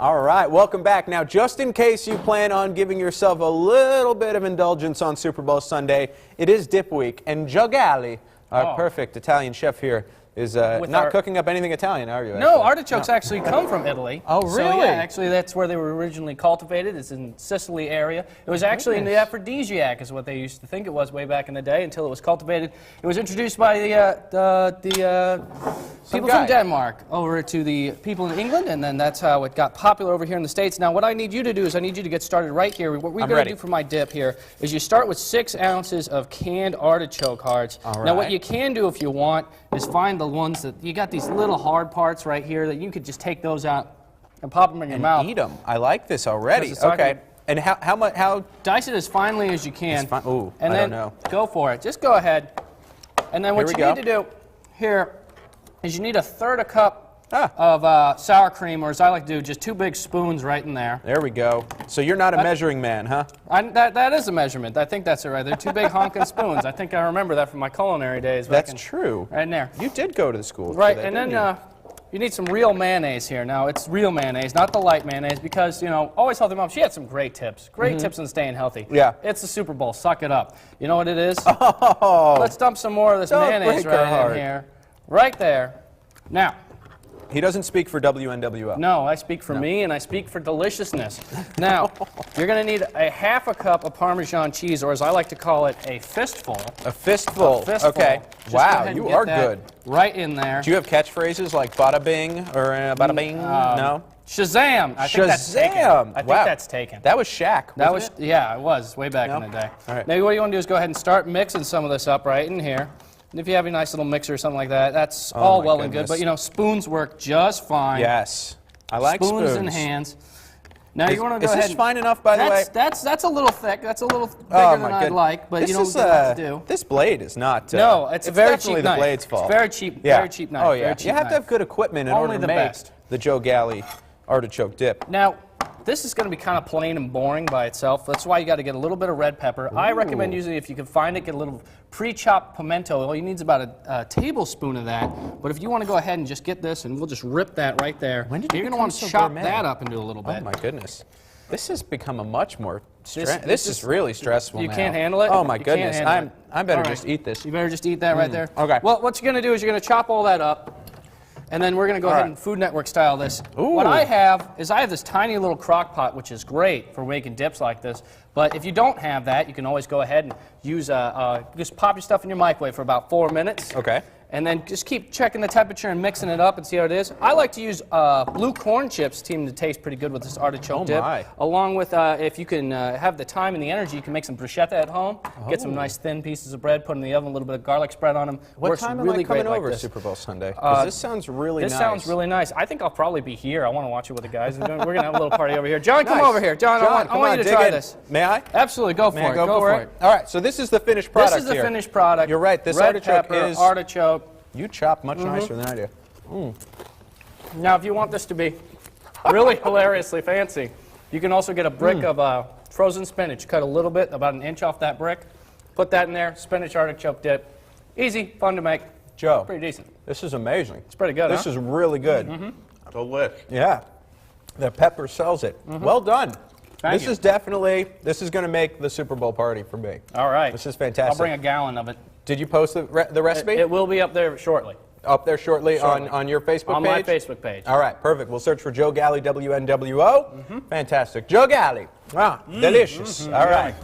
All right, welcome back. Now, just in case you plan on giving yourself a little bit of indulgence on Super Bowl Sunday, it is dip week, and Joe Galli, our perfect Italian chef here, is not cooking up anything Italian, are you? No, artichokes actually come from Italy. Oh, really? So, yeah, actually, that's where they were originally cultivated. It's in Sicily area. It was actually an aphrodisiac, is what they used to think it was way back in the day, until it was cultivated. It was introduced by the people from Denmark over to the people in England, and then that's how it got popular over here in the States. Now, what I need you to do is I need you to get started right here. What we're going to do for my dip here is you start with 6 ounces of canned artichoke hearts. Now, what you can do if you want is find the ones that you got these little hard parts right here that you could just take those out and pop them in your mouth. Eat them. I like this already. Okay. And how dice it as finely as you can. Ooh, and then go for it. Just go ahead. And then what you need to do here is you need 1/3 cup of sour cream, or as I like to do, just 2 big spoons right in there. There we go. So you're not a measuring man, huh? That is a measurement. I think that's it right. They're 2 big honking spoons. I think I remember that from my culinary days. That's true. Right in there. You did go to the school. Right, and then you need some real mayonnaise here. Now, it's real mayonnaise, not the light mayonnaise, because, you know, always healthy mom, she had some great tips. Great tips on staying healthy. Yeah. It's the Super Bowl. Suck it up. You know what it is? Oh. Let's dump some more of this mayonnaise right in here. Right there. Now. He doesn't speak for WNWO. No, I speak for me, and I speak for deliciousness. Now, you're going to need 1/2 cup of Parmesan cheese, or as I like to call it, a fistful. A fistful. Okay. Wow, you are good. Right in there. Do you have catchphrases like bada bing or bada bing? No? Shazam! I think that's taken. I think that's taken. That was Shaq. Yeah, it was way back in the day. All right. Now, what you want to do is go ahead and start mixing some of this up right in here. And if you have a nice little mixer or something like that, that's all well and good. But, you know, spoons work just fine. Yes. I like spoons. Spoons in hands. Now, you want to go ahead. Is this fine enough, by the way? That's a little thick. That's a little bigger than I'd like. But, you know, what to do. This blade is not... no, it's a very cheap definitely knife. the blade's fault. It's very cheap, very cheap knife. Oh, yeah. You have to have good equipment in order to make the Joe Galli artichoke dip. Now, this is going to be kind of plain and boring by itself. That's why you got to get a little bit of red pepper. Ooh. I recommend using, if you can find it, get a little pre-chopped pimento. All you need is about a tablespoon of that. But if you want to go ahead and just get this, and we'll just rip that right there. When did you You're going to want to chop that up into a little bit. Oh my goodness. This has become a much more this is really stressful You now. can't handle it? Oh my goodness. I better just eat this. You better just eat that right there. Okay. Well, what you're going to do is you're going to chop all that up. And then we're going to go ahead and Food Network style this. Ooh. What I have is this tiny little crock pot, which is great for making dips like this. But if you don't have that, you can always go ahead and use just pop your stuff in your microwave for about 4 minutes. Okay. And then just keep checking the temperature and mixing it up and see how it is. I like to use blue corn chips to taste pretty good with this artichoke dip. Along with, if you can have the time and the energy, you can make some bruschetta at home. Get some nice thin pieces of bread, put them in the oven, a little bit of garlic spread on them. What time am I coming over Super Bowl Sunday? Because this sounds really nice. This sounds really nice. I think I'll probably be here. I want to watch it with the guys. We're going to have a little party over here. John, come over here. John, I want you to try this. May I? Absolutely. Go for it. Go for it. All right. So this is the finished product This is the finished product. You're right. This red artichoke pepper, is... artichoke. You chop much nicer than I do. Now, if you want this to be really hilariously fancy, you can also get a brick of frozen spinach. Cut a little bit, about 1 inch off that brick. Put that in there. Spinach artichoke dip. Easy, fun to make. Joe. Pretty decent. This is amazing. It's pretty good, This is really good. Delish. Yeah. The pepper sells it. Well done. Thank you. This is going to make the Super Bowl party for me. All right. This is fantastic. I'll bring a gallon of it. Did you post the recipe? It will be up there shortly. Up there shortly. On your Facebook page? On my Facebook page. All right, perfect. We'll search for Joe Galli, WNWO. Fantastic. Joe Galli. Wow, delicious. All right.